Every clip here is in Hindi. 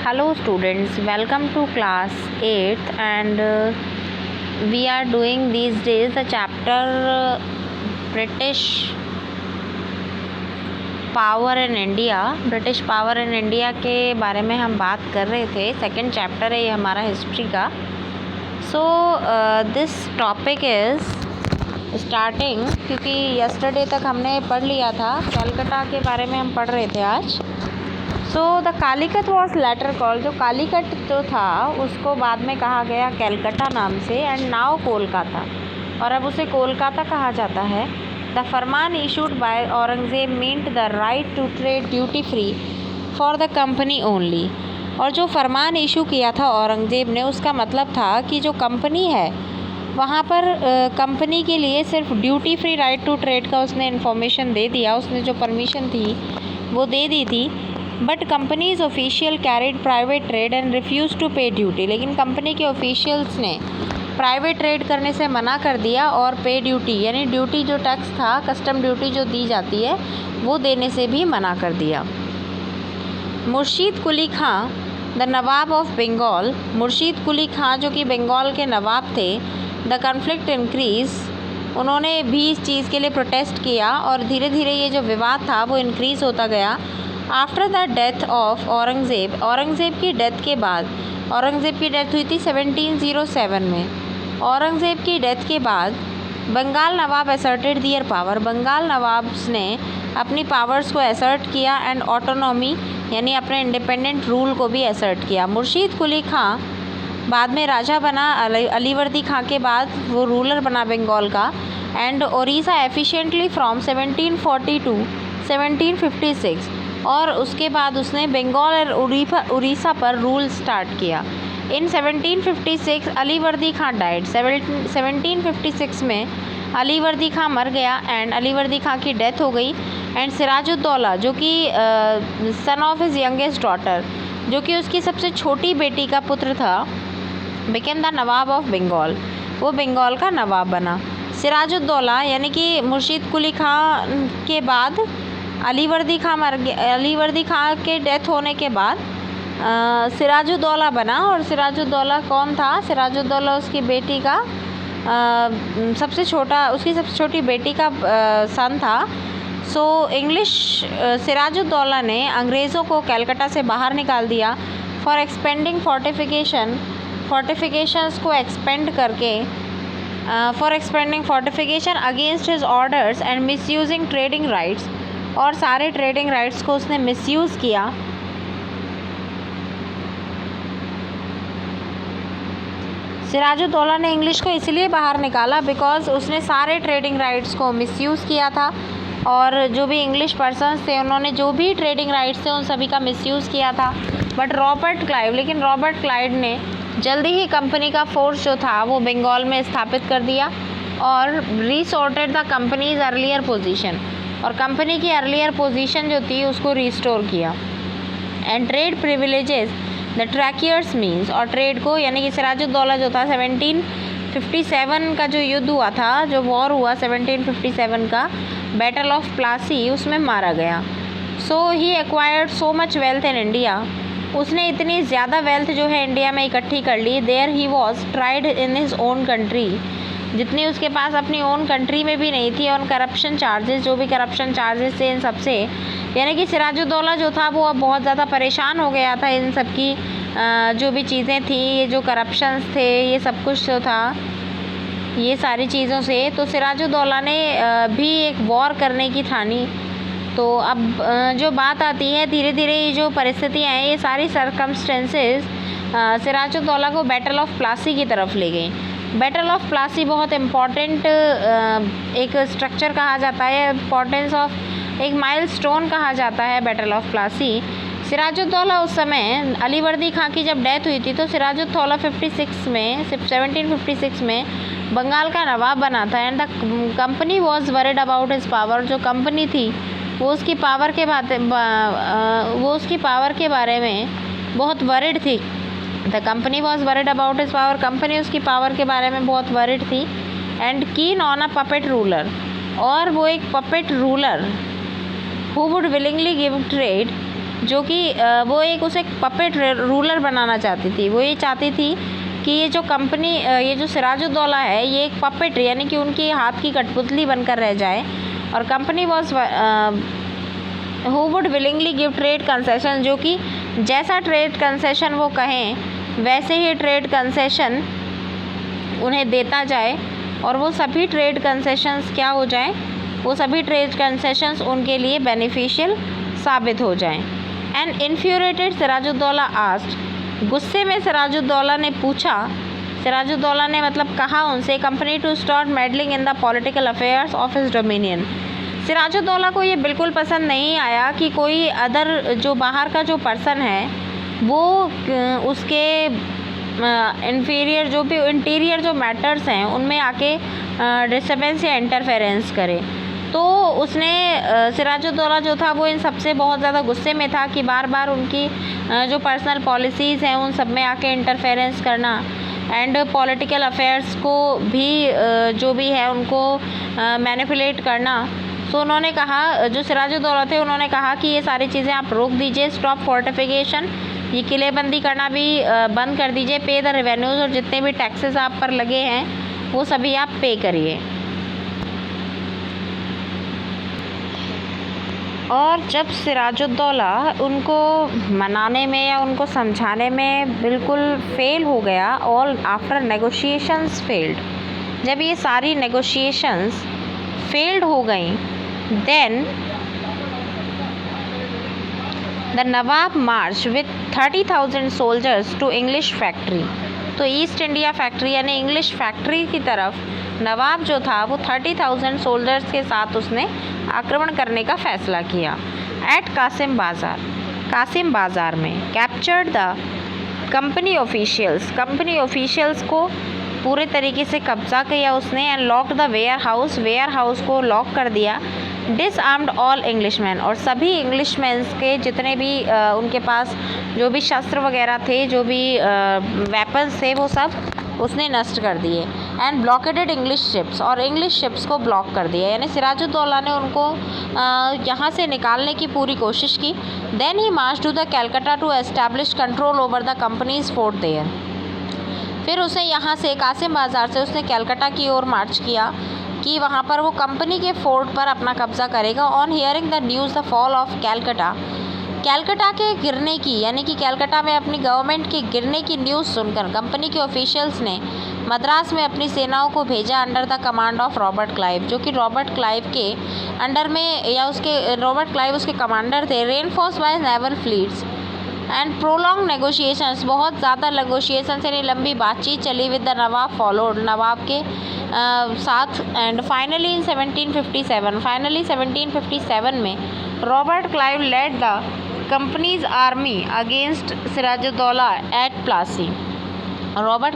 Hello students, welcome to class 8th and we are doing these days the chapter British Power in India. British Power in India के बारे में हम बात कर रहे थे. सेकेंड चैप्टर है ये हमारा हिस्ट्री का. So this topic is starting, क्योंकि यस्टरडे तक हमने पढ़ लिया था. कलकत्ता के बारे में हम पढ़ रहे थे आज. So the Calicut was later call. जो कालीकट जो था उसको बाद में कहा गया कैलकटा नाम से, एंड नाउ कोलकाता, और अब उसे कोलकाता कहा जाता है. The farman issued by Aurangzeb meant the right to trade duty free for the company only. और जो फरमान इशू किया था औरंगज़ेब ने, उसका मतलब था कि जो कंपनी है वहाँ पर कंपनी के लिए सिर्फ duty free right to trade का उसने इन्फॉर्मेशन दे दिया. उसने जो परमिशन थी वो दे दी थी. But company's official carried private trade and refuse to pay duty. लेकिन कंपनी के ऑफिशियल्स ने प्राइवेट ट्रेड करने से मना कर दिया और पे ड्यूटी, यानी ड्यूटी जो टैक्स था, कस्टम ड्यूटी जो दी जाती है, वो देने से भी मना कर दिया. Murshid Quli Khan the nawab of Bengal. मुर्शीद कुली खां जो कि बंगाल के नवाब थे. The conflict increase. उन्होंने भी इस चीज़ के लिए प्रोटेस्ट किया और धीरे धीरे ये जो विवाद था वो इंक्रीज़ होता गया. After the death of Aurangzeb. Aurangzeb की डेथ के बाद, औरंगज़ेब की डेथ हुई थी 1707 में. औरंगज़ेब की डेथ के बाद बंगाल नवाब असर्टेड दियर पावर. बंगाल नवाब्स ने अपनी पावर्स को असर्ट किया एंड ऑटोनॉमी, यानी अपने इंडिपेंडेंट रूल को भी असर्ट किया. मुर्शीद कुली खां बाद में राजा बना. अलीवर्दी खां के बाद वो रूलर बना बंगाल का. And Odisha efficiently from 1740 to 1756. और उसके बाद उसने बंगाल और उड़ीसा पर रूल स्टार्ट किया. इन 1756 अलीवर्दी खां डाइड. 1756 में अलीवर्दी खां मर गया एंड अलीवर्दी खां की डेथ हो गई. एंड सिराजुद्दौला जो कि son of his youngest daughter, जो कि उसकी सबसे छोटी बेटी का पुत्र था, became the nawab of Bengal. वो बंगाल का नवाब बना. सिराजुद्दौला यानी कि मुर्शीद कुली खां के बाद अलीवर्दी खां मर गया. अलीवर्दी खां के डेथ होने के बाद सिराजुद्दौला बना. और सिराजुद्दौला कौन था? सिराजुद्दौला उसकी बेटी का सबसे छोटा, उसकी सबसे छोटी बेटी का सन था. सो इंग्लिश सिराजुद्दौला ने अंग्रेज़ों को कलकत्ता से बाहर निकाल दिया फॉर एक्सपेंडिंग फोर्टिफिकेशंस को एक्सपेंड करके, for expanding fortification against his orders and misusing trading rights. और सारे ट्रेडिंग राइट्स को उसने मिसयूज़ किया. सिराजुद्दौला ने इंग्लिश को इसलिए बाहर निकाला बिकॉज उसने सारे ट्रेडिंग राइट्स को मिसयूज़ किया था. और जो भी इंग्लिश पर्सन्स थे उन्होंने जो भी ट्रेडिंग राइट्स थे उन सभी का मिसयूज़ किया था. बट लेकिन रॉबर्ट क्लाइव ने जल्दी ही कंपनी का फोर्स जो था वो बंगाल में स्थापित कर दिया और resorted the company's earlier position. और कंपनी की अर्लियर पोजीशन जो थी उसको रिस्टोर किया. एंड ट्रेड प्रिविलेजेस द ट्रैकियर्स मीन्स. और ट्रेड को, यानी कि सिराजुद्दौला जो था 1757 का जो युद्ध हुआ था, जो वॉर हुआ 1757 का, बैटल ऑफ प्लासी, उसमें मारा गया. So he acquired so much wealth in India. उसने इतनी ज़्यादा वेल्थ जो है इंडिया में इकट्ठी कर ली. There he was tried in his own country, जितनी उसके पास अपनी ओन कंट्री में भी नहीं थी. और करप्शन चार्जेस, जो भी करप्शन चार्जेस थे इन सब से, यानी कि सिराजुद्दौला जो था वो अब बहुत ज़्यादा परेशान हो गया था इन सब की जो भी चीज़ें थी, ये जो करप्शंस थे, ये सब कुछ जो था, ये सारी चीज़ों से. तो सिराजुद्दौला ने भी एक वॉर करने की ठानी. तो अब जो बात आती है, धीरे धीरे ये जो परिस्थितियाँ हैं, ये सारी सर्कमस्टेंसेस सिराजुद्दौला को बैटल ऑफ प्लासी की तरफ ले गई. बैटल ऑफ प्लासी बहुत इम्पॉर्टेंट एक स्ट्रक्चर कहा जाता है, इम्पॉर्टेंस ऑफ एक माइलस्टोन कहा जाता है बैटल ऑफ प्लासी. सिराजुद्दौला उस समय, अलीवर्दी खां की जब डेथ हुई थी तो सिराजुद्दौला 1756 में बंगाल का नवाब बना था. And the company was worried about his power. जो कंपनी थी वो उसकी पावर के बारे में बहुत वरिड थी. The company was worried about his power. Company उसकी पावर के बारे में बहुत वरिड थी. And keen on a puppet ruler. और वो एक puppet ruler who would willingly give trade जो कि वो एक उसे पपेट रूलर बनाना चाहती थी। वो ये चाहती थी कि ये जो कंपनी ये जो सिराजुद्दौला है ये एक पपेट यानी कि उनकी हाथ की कठपुतली बनकर रह जाए। और company was who would willingly give trade concession, जो कि जैसा ट्रेड कंसेशन वो कहें वैसे ही ट्रेड कंसेशन उन्हें देता जाए, और वो सभी ट्रेड कंसेशंस क्या हो जाएं, वो सभी ट्रेड कंसेशंस उनके लिए बेनिफिशियल साबित हो जाएं। एंड इन्फ्यूरेटेड सिराजुद्दौला आस्क्ड, गुस्से में सिराजुद्दौला ने पूछा, सिराजुद्दौला ने मतलब कहा उनसे, company to start meddling in the political affairs of his dominion. Sirajuddaula को ये बिल्कुल पसंद नहीं आया कि कोई अदर जो बाहर का जो पर्सन है वो उसके इंटीरियर जो मैटर्स हैं उनमें आके डिस्टर्बेंस या इंटरफेरेंस करे। तो उसने सिराजुद्दौला जो था वो इन सबसे बहुत ज़्यादा गुस्से में था कि बार बार उनकी जो पर्सनल पॉलिसीज़ हैं उन सब में आके इंटरफेरेंस करना एंड पॉलिटिकल अफेयर्स को भी जो भी है उनको मैनिपुलेट करना। तो उन्होंने कहा, जो सिराजुद्दौला थे उन्होंने कहा कि ये सारी चीज़ें आप रोक दीजिए, स्टॉप फोर्टिफिकेशन, ये किलेबंदी करना भी बंद कर दीजिए, पे द रेवेन्यूज़, और जितने भी टैक्सेस आप पर लगे हैं वो सभी आप पे करिए। और जब सिराजुद्दौला उनको मनाने में या उनको समझाने में बिल्कुल फेल हो गया, ऑल आफ्टर नेगोशिएशंस फेल्ड, जब ये सारी नेगोशिएशंस फेल्ड हो गई, then the nawab march with 30,000 soldiers to English factory. तो ईस्ट इंडिया फैक्ट्री यानी इंग्लिश फैक्ट्री की तरफ नवाब जो था वो 30,000 सोल्जर्स के साथ उसने आक्रमण करने का फैसला किया। एट कासिम बाज़ार में कैप्चर्ड द कंपनी ऑफिशियल्स को पूरे तरीके से कब्जा किया उसने, and locked the warehouse को लॉक कर दिया। डिसआर्म्ड ऑल इंग्लिशमैन, और सभी इंग्लिशमैन्स के जितने भी उनके पास जो भी शस्त्र वगैरह थे, जो भी वेपन्स थे, वो सब उसने नष्ट कर दिए। एंड ब्लॉकेटेड इंग्लिश शिप्स, और इंग्लिश शिप्स को ब्लॉक कर दिया, यानी सिराजुद्दौला ने उनको यहाँ से निकालने की पूरी कोशिश की। Then he march to the Calcutta to establish control over the company's fort there. फिर उसे यहाँ से कासिम बाज़ार से उसने कैलकाटा की ओर मार्च किया कि वहाँ पर वो कंपनी के फोर्ट पर अपना कब्जा करेगा। On hearing the news the fall of Calcutta के गिरने की, यानी कि कैलकाटा में अपनी गवर्नमेंट के गिरने की न्यूज़ सुनकर कंपनी के ऑफिशियल्स ने मद्रास में अपनी सेनाओं को भेजा under the command of Robert Clive, जो कि रॉबर्ट क्लाइव के अंडर में या उसके रॉबर्ट क्लाइव उसके कमांडर थे। Reinforce by naval fleets and prolong negotiations, बहुत ज़्यादा नेगोशिएशंस यानी लंबी बातचीत चली with the nawab followed, nawab के साथ। एंड फाइनली 1757 में Robert Clive led the company's army against Sirajuddaula at Plassey. Robert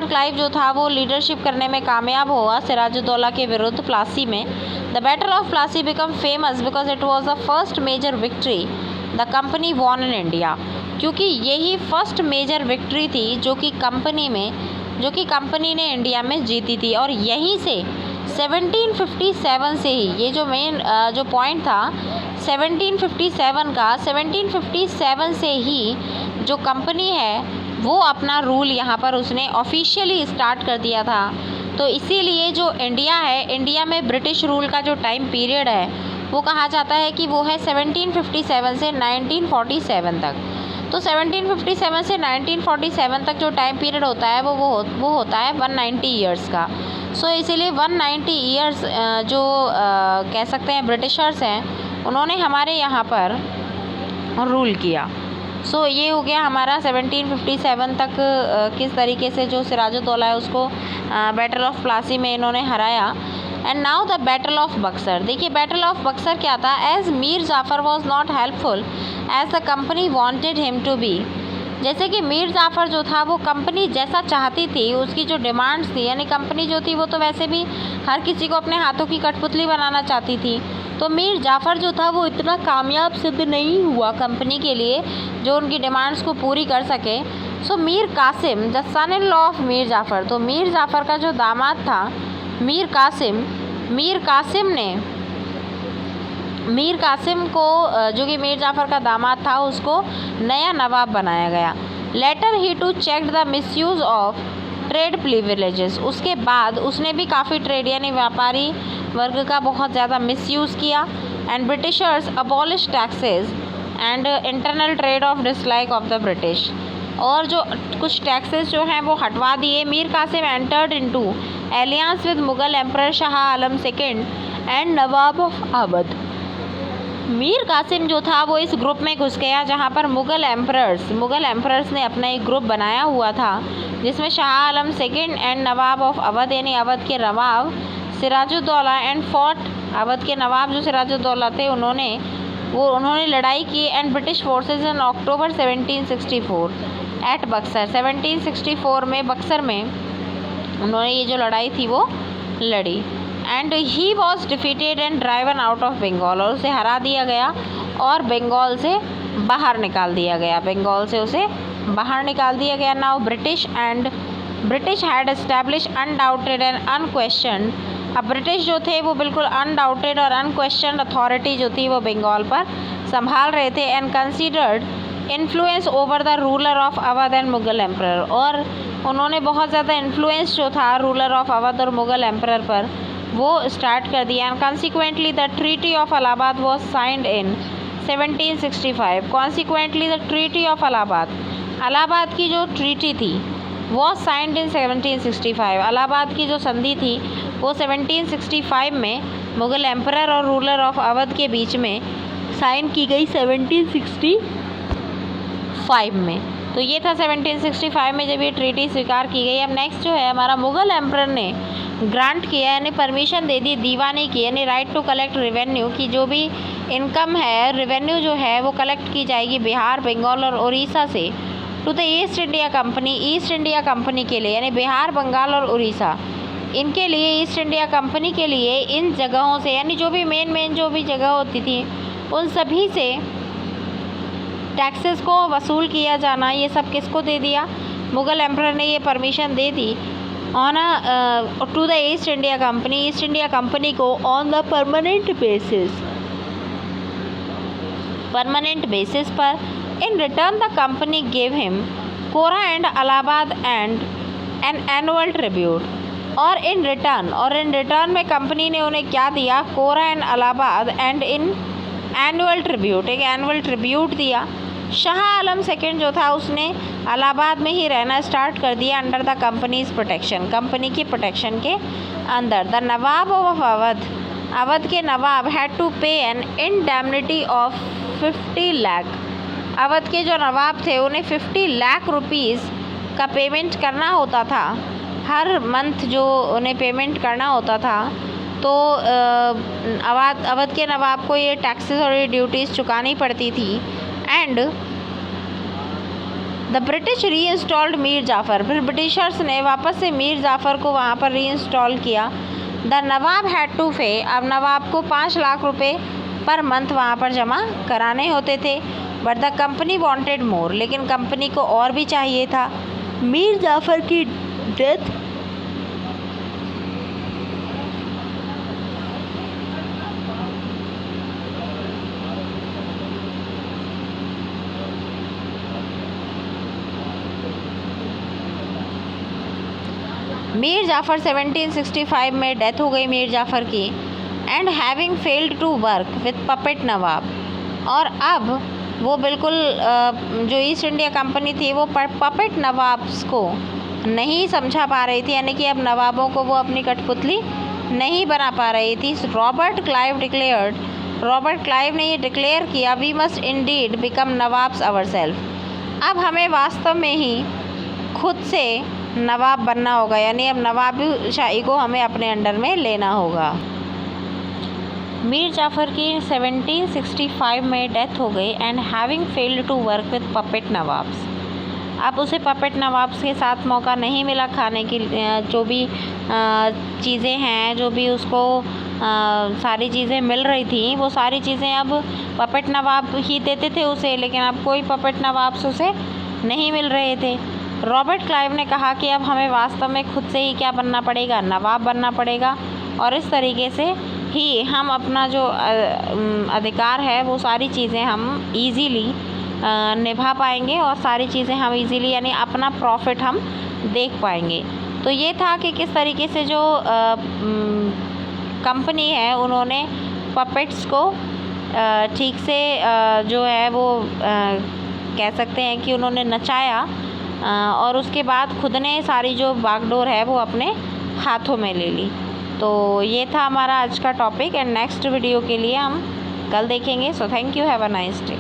Clive जो था वो लीडरशिप करने में कामयाब हुआ सिराजुद्दौला के विरुद्ध प्लासी में। The battle of Plassey became famous because it was the first major victory the company won in India, क्योंकि यही फर्स्ट मेजर विक्ट्री थी जो कि कंपनी ने इंडिया में जीती थी। और यहीं से 1757 से ही, ये जो मेन जो पॉइंट था 1757 से ही जो कंपनी है वो अपना रूल यहाँ पर उसने ऑफिशियली स्टार्ट कर दिया था। तो इसीलिए जो इंडिया है, इंडिया में ब्रिटिश रूल का जो टाइम पीरियड है वो कहा जाता है कि वो है 1757 से 1947 तक। तो 1757 से 1947 तक जो टाइम पीरियड होता है वो होता है 190 ईयर्स का। सो इसीलिए 190 ईयर्स जो कह सकते हैं ब्रिटिशर्स हैं उन्होंने हमारे यहाँ पर रूल किया। सो ये हो गया हमारा 1757 तक किस तरीके से जो सिराजुद्दौला है उसको बैटल ऑफ प्लासी में इन्होंने हराया। And now the battle of Buxar. देखिए बैटल ऑफ बक्सर क्या था, as Mir Jafar was not helpful as the company wanted him to be. जैसे कि मीर जाफ़र जो था वो कंपनी जैसा चाहती थी, उसकी जो डिमांड्स थी, यानी कंपनी जो थी वो तो वैसे भी हर किसी को अपने हाथों की कठपुतली बनाना चाहती थी। तो मीर जाफ़र जो था वो इतना कामयाब सिद्ध नहीं हुआ कंपनी के लिए जो उनकी डिमांड्स को पूरी कर सके। So Mir Qasim the son in law of Mir Jafar, तो मीर जाफ़र का जो दामाद था मीर कासिम ने मीर कासिम को जो कि मीर जाफ़र का दामाद था उसको नया नवाब बनाया गया। Later he to check the misuse of trade privileges, उसके बाद उसने भी काफ़ी ट्रेड यानी व्यापारी वर्ग का बहुत ज़्यादा मिसयूज़ किया। And Britishers abolish taxes and internal trade of dislike of the British, और जो कुछ टैक्सेस जो हैं वो हटवा दिए। Mir Qasim entered into alliances with Mughal emperor Shah Alam second and nawab of Awadh. Mir Qasim जो था वो इस ग्रुप में घुस गया जहाँ पर मुग़ल एम्परर्स ने अपना एक ग्रुप बनाया हुआ था जिसमें Shah Alam second and nawab of Awadh यानी अवध के नवाब सिराजुद्दौला एंड फोर्ट, अवध के नवाब जो सिराजुद्दौला थे उन्होंने लड़ाई की। And British forces in October 1764 at Buxar, 1764 में बक्सर में उन्होंने ये जो लड़ाई थी वो लड़ी। And he was defeated and driven out of Bengal, और उसे हरा दिया गया और बंगाल से बाहर निकाल दिया गया, now British had establish undoubted and unquestion, अब ब्रिटिश जो थे वो बिल्कुल अनडाउटेड और अनक्वेश्चन अथॉरिटी जो थी वो बंगाल पर संभाल रहे थे। And considered influence over the ruler of Awadh and Mughal emperor, और उन्होंने बहुत ज़्यादा इन्फ्लुएंस जो था रूलर ऑफ अवध और मुग़ल एम्परर पर वो स्टार्ट कर दिया। And consequently the treaty of Allahabad was signed in 1765, consequently the treaty of Allahabad की जो ट्रीटी थी वो साइंड इन 1765, इलाहाबाद की जो संधि थी वो 1765 में मुग़ल एम्परर और रूलर ऑफ अवध के बीच में साइन की गई 1765 में। तो ये था 1765 में जब ये ट्रीटी स्वीकार की गई। अब नेक्स्ट जो है हमारा मुग़ल एम्परर ने ग्रांट किया यानी परमिशन दे दी, दीवानी की यानी राइट टू कलेक्ट रेवेन्यू की, जो भी इनकम है रेवेन्यू जो है वो कलेक्ट की जाएगी बिहार, बंगाल और उड़ीसा से to the East India company के लिए, यानी बिहार, बंगाल और उड़ीसा इनके लिए, ईस्ट इंडिया कंपनी के लिए इन जगहों से यानी जो भी मेन जो भी जगह होती थी उन सभी से टैक्सेस को वसूल किया जाना, ये सब किसको दे दिया? मुग़ल एम्परर ने ये परमिशन दे दी on to the East India Company को ऑन द परमानेंट बेसिस पर। In return the company gave him Kora and Allahabad and an annual tribute, और इन रिटर्न में कंपनी ने उन्हें क्या दिया? Kora and Allahabad and in annual tribute, एक एनुअल ट्रिब्यूट दिया। शाह आलम सेकंड जो था उसने इलाहाबाद में ही रहना स्टार्ट कर दिया under the company's protection, company की प्रोटेक्शन के अंदर। द नवाब ऑफ अवध के nawab had to pay an indemnity of 50 lakh, Awadh के जो नवाब थे उन्हें 50 लाख रुपीज़ का पेमेंट करना होता था, हर मंथ जो उन्हें पेमेंट करना होता था। तो अवध के नवाब को ये टैक्सेस और ये ड्यूटीज़ चुकानी पड़ती थी। एंड द ब्रिटिश री इंस्टॉल्ड मीर जाफ़र, फिर ब्रिटिशर्स ने वापस से मीर जाफ़र को वहाँ पर री इंस्टॉल किया। द नवाब हैड टू पे, अब नवाब को 5 लाख रुपए पर मंथ वहाँ पर जमा कराने होते थे। But the company wanted more, लेकिन कंपनी को और भी चाहिए था। मीर जाफ़र की डेथ मीर जाफ़र 1765 में डेथ हो गई मीर जाफ़र की। And having failed to work with puppet nawab, और अब वो बिल्कुल जो ईस्ट इंडिया कंपनी थी वो पपेट नवाब्स को नहीं समझा पा रही थी, यानी कि अब नवाबों को वो अपनी कठपुतली नहीं बना पा रही थी। रॉबर्ट क्लाइव ने ये डिक्लेयर किया, we must indeed become nawabs ourself, अब हमें वास्तव में ही खुद से नवाब बनना होगा, यानी अब नवाबी शाही को हमें अपने अंडर में लेना होगा। मीर जाफ़र की 1765 में डेथ हो गई। And having failed to work with puppet nawabs, अब उसे पपेट नवाब्स के साथ मौका नहीं मिला खाने की, जो भी चीज़ें हैं, जो भी उसको सारी चीज़ें मिल रही थी वो सारी चीज़ें अब पपेट नवाब ही देते थे उसे, लेकिन अब कोई पपेट नवाब्स उसे नहीं मिल रहे थे। रॉबर्ट क्लाइव ने कहा कि अब हमें वास्तव में खुद से ही क्या बनना पड़ेगा? नवाब बनना पड़ेगा, और इस तरीके से ही हम अपना जो अधिकार है वो सारी चीज़ें हम इजीली निभा पाएंगे और सारी चीज़ें हम इजीली यानी अपना प्रॉफिट हम देख पाएंगे। तो ये था कि किस तरीके से जो कंपनी है उन्होंने पपेट्स को ठीक से जो है वो कह सकते हैं कि उन्होंने नचाया और उसके बाद खुद ने सारी जो बागडोर है वो अपने हाथों में ले ली। तो ये था हमारा आज का टॉपिक एंड नेक्स्ट वीडियो के लिए हम कल देखेंगे। So thank you, have a nice day.